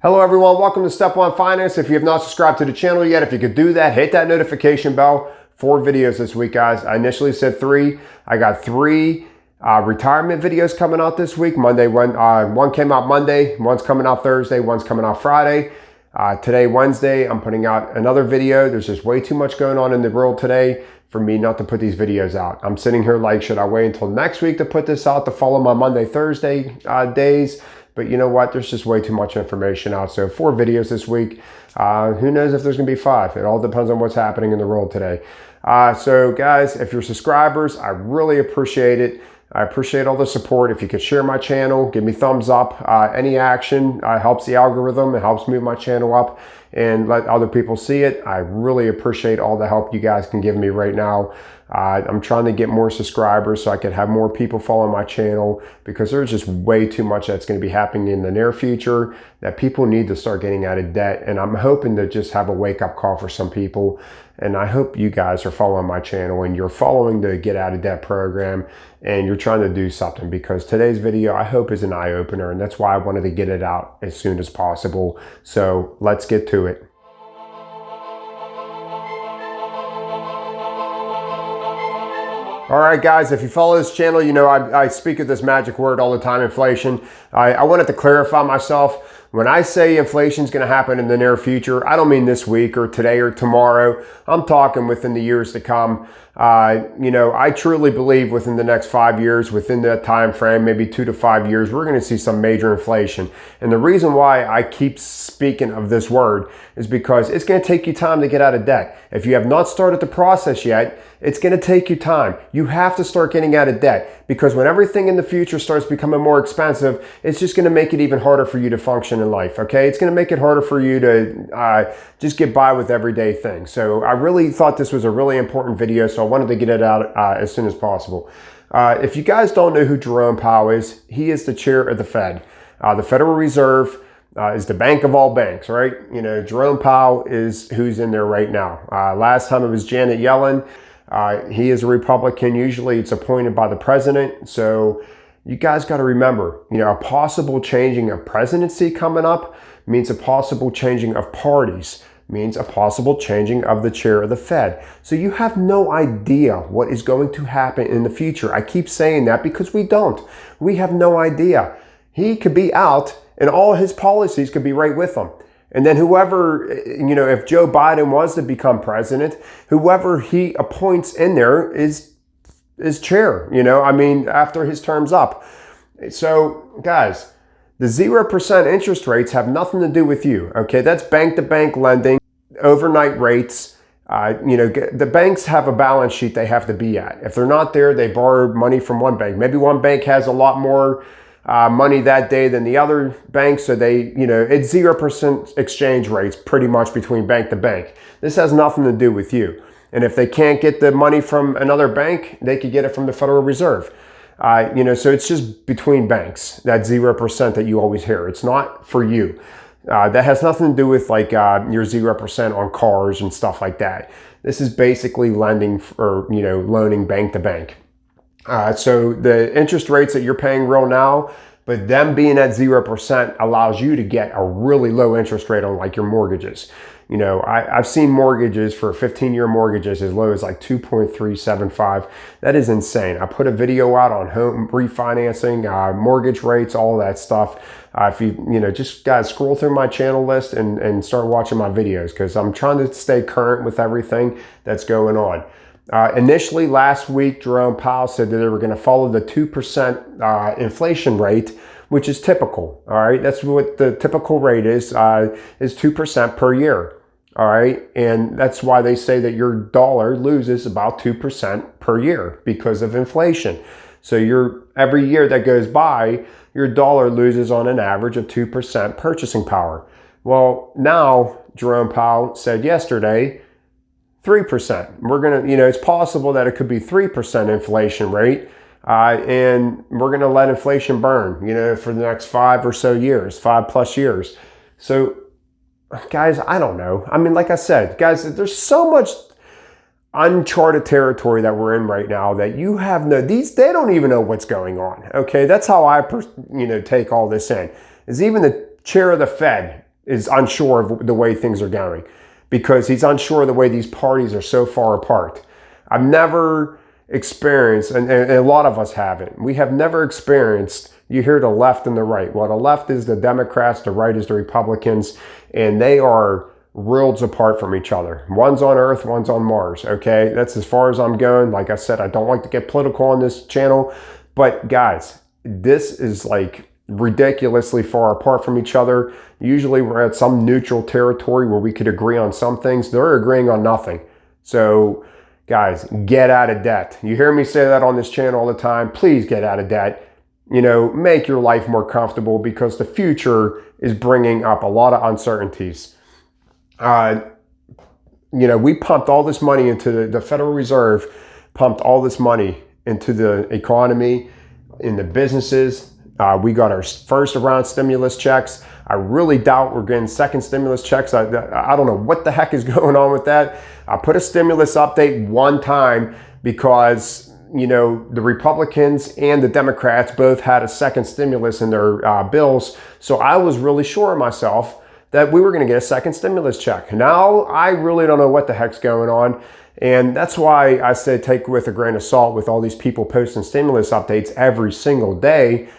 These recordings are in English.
Hello everyone, welcome to Step One Finance. If you have not subscribed to the channel yet, if you could do that, hit that notification bell. 4 videos this week, guys. I initially said 3. I got 3 retirement videos coming out this week. One came out Monday, one's coming out Thursday, one's coming out Friday. Today, Wednesday, I'm putting out another video. There's just way too much going on in the world today for me not to put these videos out. I'm sitting here like, should I wait until next week to put this out to follow my Monday, Thursday days? But you know what? There's just way too much information out. So 4 videos this week. Who knows if there's going to be 5? It all depends on what's happening in the world today. So guys, if you're subscribers, I really appreciate it. I appreciate all the support. If you could share my channel, give me thumbs up. Any action helps the algorithm. It helps move my channel up and let other people see it. I really appreciate all the help you guys can give me right now. I'm trying to get more subscribers so I can have more people follow my channel, because there's just way too much that's going to be happening in the near future that people need to start getting out of debt. And I'm hoping to just have a wake-up call for some people. And I hope you guys are following my channel and you're following the Get Out of Debt program and you're trying to do something, because today's video, I hope, is an eye-opener, and that's why I wanted to get it out as soon as possible. So let's get to it. All right, guys, if you follow this channel, you know I speak of this magic word all the time, inflation. I wanted to clarify myself. When I say inflation is going to happen in the near future, I don't mean this week or today or tomorrow. I'm talking within the years to come. I truly believe within the next 5 years, within that time frame, maybe 2 to 5 years, we're going to see some major inflation. And the reason why I keep speaking of this word is because it's going to take you time to get out of debt. If you have not started the process yet, it's going to take you time. You have to start getting out of debt, because when everything in the future starts becoming more expensive, it's just going to make it even harder for you to function in life, okay? It's going to make it harder for you to just get by with everyday things. So I really thought this was a really important video, so I wanted to get it out as soon as possible. If you guys don't know who Jerome Powell is, he is the chair of the Fed. The Federal Reserve is the bank of all banks, right? You know, Jerome Powell is who's in there right now. Last time it was Janet Yellen. He is a Republican. Usually it's appointed by the president. So you guys got to remember, a possible changing of presidency coming up means a possible changing of parties, means a possible changing of the chair of the Fed. So you have no idea what is going to happen in the future. I keep saying that because we don't. We have no idea. He could be out and all his policies could be right with him. And then whoever, if Joe Biden was to become president, whoever he appoints in there is chair, after his term's up. So guys, the 0% interest rates have nothing to do with you, okay? That's bank-to-bank lending, overnight rates. The banks have a balance sheet they have to be at. If they're not there, they borrow money from one bank. Maybe one bank has a lot more money that day than the other bank, so it's 0% exchange rates pretty much between bank to bank. This has nothing to do with you. And if they can't get the money from another bank, they could get it from the Federal Reserve. So it's just between banks, that 0% that you always hear. It's not for you. That has nothing to do with like your 0% on cars and stuff like that. This is basically lending or, loaning bank to bank. So the interest rates that you're paying real now, but them being at 0% allows you to get a really low interest rate on like your mortgages. I've seen mortgages for 15-year mortgages as low as like 2.375. That is insane. I put a video out on home refinancing, mortgage rates, all that stuff. If you, just guys scroll through my channel list and start watching my videos, because I'm trying to stay current with everything that's going on. Initially last week, Jerome Powell said that they were going to follow the 2% inflation rate, which is typical. All right, that's what the typical rate is 2% per year. All right, and that's why they say that your dollar loses about 2% per year because of inflation. So every year that goes by, your dollar loses on an average of 2% purchasing power. Well, now Jerome Powell said yesterday, 3%. We're going to, it's possible that it could be 3% inflation rate. And we're going to let inflation burn, for the next 5 or so years, 5+ years. So guys, I don't know. I mean, like I said, guys, there's so much uncharted territory that we're in right now that you have they don't even know what's going on. Okay. That's how I, take all this in, is even the chair of the Fed is unsure of the way things are going, because he's unsure of the way these parties are so far apart. I've never experienced, and a lot of us haven't, we have never experienced, you hear the left and the right. Well, the left is the Democrats, the right is the Republicans, and they are worlds apart from each other. One's on Earth, one's on Mars, okay? That's as far as I'm going. Like I said, I don't like to get political on this channel, but guys, this is like ridiculously far apart from each other. Usually we're at some neutral territory where we could agree on some things. They're agreeing on nothing. So guys, get out of debt. You hear me say that on this channel all the time. Please get out of debt. You know, make your life more comfortable, because the future is bringing up a lot of uncertainties. You know, we pumped all this money into the Federal Reserve, pumped all this money into the economy, in the businesses. We got our first round stimulus checks. I really doubt we're getting second stimulus checks. I don't know what the heck is going on with that. I put a stimulus update one time because, you know, the Republicans and the Democrats both had a second stimulus in their bills. So I was really sure of myself that we were going to get a second stimulus check. Now, I really don't know what the heck's going on. And that's why I said take with a grain of salt with all these people posting stimulus updates every single day.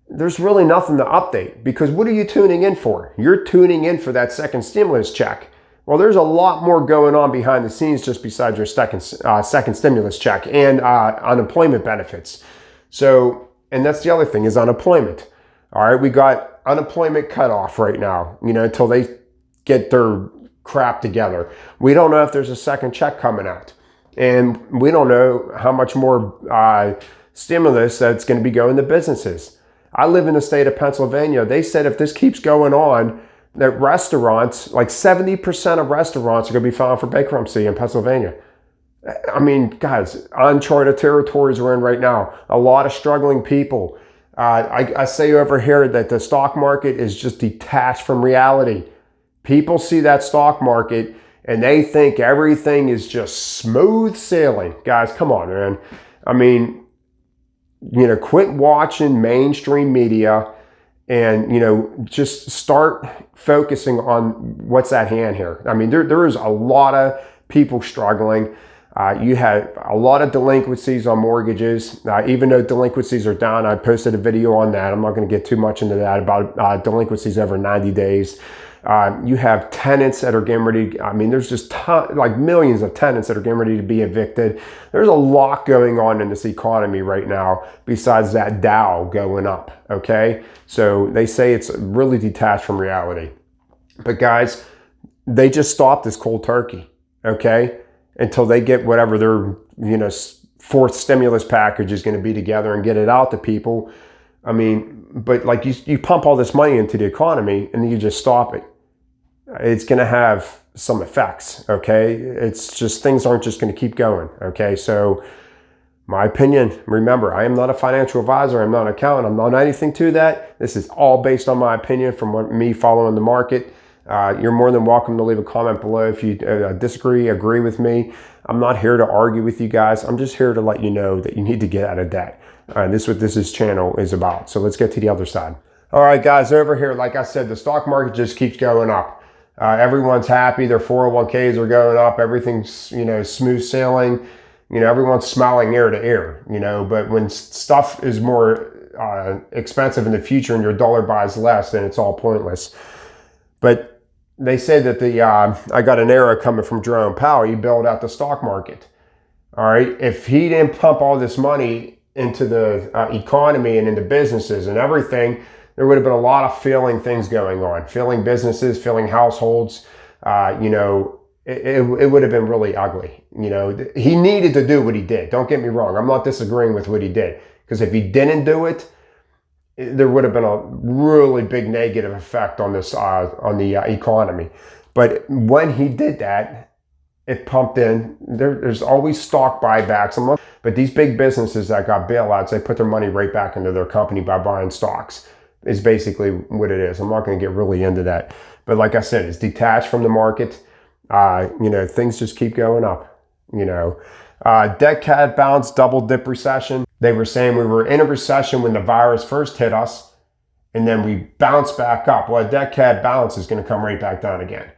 There's really nothing to update, because what are you tuning in for? You're tuning in for that second stimulus check. Well, there's a lot more going on behind the scenes just besides your second stimulus check and unemployment benefits. So, and that's the other thing, is unemployment. All right, we got unemployment cutoff right now, you know, until they get their crap together. We don't know if there's a second check coming out. And we don't know how much more stimulus that's going to be going to businesses. I live in the state of Pennsylvania. They said if this keeps going on, that restaurants, like 70% of restaurants are going to be filing for bankruptcy in Pennsylvania. I mean, guys, uncharted territories we're in right now. A lot of struggling people. I say over here that the stock market is just detached from reality. People see that stock market and they think everything is just smooth sailing. Guys, come on, man. I mean, you know, quit watching mainstream media and, you know, just start focusing on what's at hand here. I mean, there is a lot of people struggling. You have a lot of delinquencies on mortgages. Even though delinquencies are down, I posted a video on that. I'm not going to get too much into that about delinquencies over 90 days. You have tenants that are getting ready. I mean, there's just like millions of tenants that are getting ready to be evicted. There's a lot going on in this economy right now besides that Dow going up, okay? So they say it's really detached from reality. But guys, they just stopped this cold turkey, okay? Until they get whatever their, you know, fourth stimulus package is going to be together and get it out to people. I mean, but like you pump all this money into the economy and then you just stop it. It's going to have some effects, okay? It's just, things aren't just going to keep going, okay? So my opinion, remember, I am not a financial advisor. I'm not an accountant. I'm not anything to that. This is all based on my opinion from me following the market. You're more than welcome to leave a comment below if you disagree, agree with me. I'm not here to argue with you guys. I'm just here to let you know that you need to get out of debt. This is what this channel is about. So let's get to the other side. All right, guys, over here, like I said, the stock market just keeps going up. Everyone's happy. Their 401ks are going up. Everything's, you know, smooth sailing. You know, everyone's smiling ear to ear, you know, but when stuff is more expensive in the future and your dollar buys less, then it's all pointless. But they say that I got an arrow coming from Jerome Powell. He bailed out the stock market. All right. If he didn't pump all this money into the economy and into businesses and everything, there would have been a lot of failing things going on, failing businesses, failing households. You know, it would have been really ugly. You know, he needed to do what he did. Don't get me wrong. I'm not disagreeing with what he did, because if he didn't do it, there would have been a really big negative effect on this on the economy. But when he did that, it pumped in. There's always stock buybacks. But these big businesses that got bailouts, they put their money right back into their company by buying stocks. Is basically what it is. I'm not going to get really into that. But like I said, it's detached from the market. You know, things just keep going up. You know, debt cat bounce, double dip recession. They were saying we were in a recession when the virus first hit us. and then we bounce back up. Well, a debt cat bounce is going to come right back down again,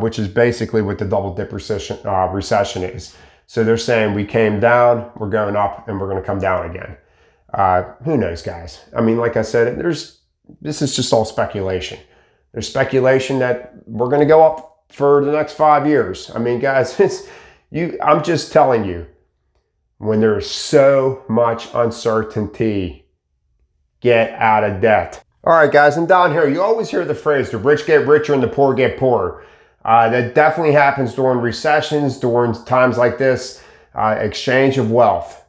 which is basically what the double dip recession is. So they're saying we came down, we're going up, and we're going to come down again. Who knows, guys? I mean, like I said, this is just all speculation. There's speculation that we're going to go up for the next 5 years. I mean, guys, I'm just telling you, when there's so much uncertainty, get out of debt. All right, guys, and down here, you always hear the phrase, the rich get richer and the poor get poorer. That definitely happens during recessions, during times like this, exchange of wealth.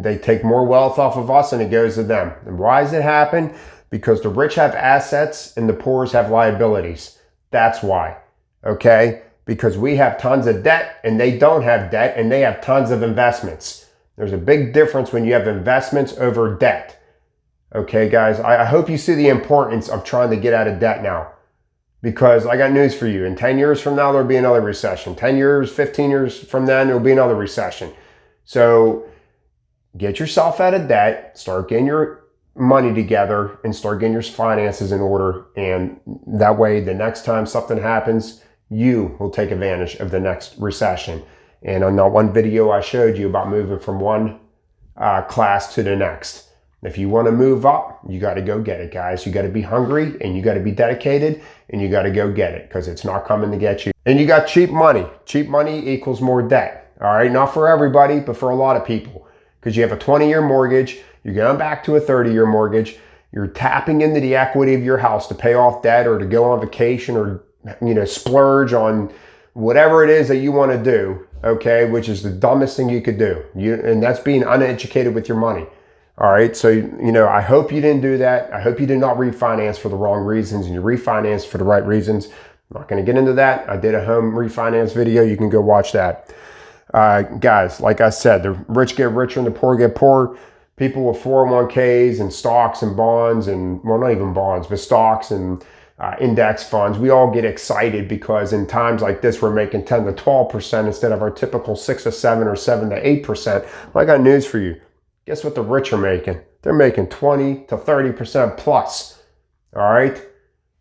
They take more wealth off of us and it goes to them. And why does it happen? Because the rich have assets and the poor have liabilities. That's why, okay? Because we have tons of debt and they don't have debt and they have tons of investments. There's a big difference when you have investments over debt. Okay, guys, I hope you see the importance of trying to get out of debt now. Because I got news for you. In 10 years from now, there'll be another recession. 10 years, 15 years from then, there'll be another recession. So get yourself out of debt, start getting your money together, and start getting your finances in order. And that way, the next time something happens, you will take advantage of the next recession. And on that one video I showed you about moving from one class to the next. If you want to move up, you got to go get it, guys. You got to be hungry and you got to be dedicated and you got to go get it because it's not coming to get you. And you got cheap money. Cheap money equals more debt. All right, not for everybody, but for a lot of people. Because you have a 20-year mortgage, you're going back to a 30-year mortgage, you're tapping into the equity of your house to pay off debt or to go on vacation or, you know, splurge on whatever it is that you want to do, okay, which is the dumbest thing you could do. And that's being uneducated with your money. All right, so, you know, I hope you didn't do that. I hope you did not refinance for the wrong reasons and you refinanced for the right reasons. I'm not going to get into that. I did a home refinance video. You can go watch that. Guys, like I said, the rich get richer and the poor get poorer. People with 401ks and stocks and bonds and, well, not even bonds, but stocks and index funds, we all get excited because in times like this, we're making 10 to 12% instead of our typical 6 to 7 or 7 to 8%. Well, I got news for you. Guess what the rich are making? They're making 20 to 30% plus. All right?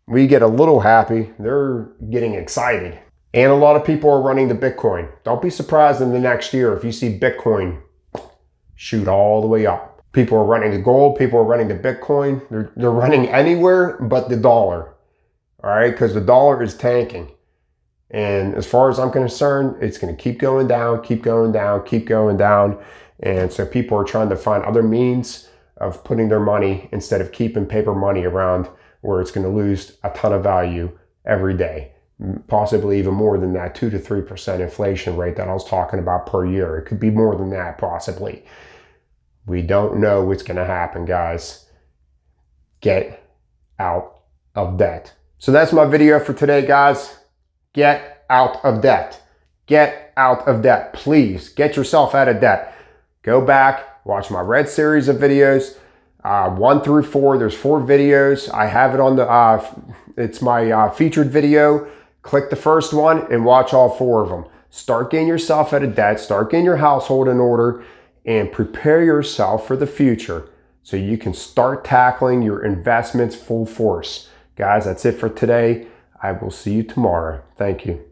We get a little happy. They're getting excited. And a lot of people are running to Bitcoin. Don't be surprised in the next year if you see Bitcoin shoot all the way up. People are running to gold. People are running to Bitcoin. They're running anywhere but the dollar. All right? Because the dollar is tanking. And as far as I'm concerned, it's going to keep going down, keep going down, keep going down. And so people are trying to find other means of putting their money instead of keeping paper money around where it's going to lose a ton of value every day. Possibly even more than that 2 to 3% inflation rate that I was talking about per year. It could be more than that possibly. We don't know what's going to happen, guys. Get out of debt. So that's my video for today, guys. Get out of debt. Get out of debt. Please get yourself out of debt. Go back, watch my red series of videos, 1 through 4. There's 4 videos. I have it on the, it's my featured video. Click the first one and watch all 4 of them. Start getting yourself out of debt. Start getting your household in order and prepare yourself for the future so you can start tackling your investments full force. Guys, that's it for today. I will see you tomorrow. Thank you.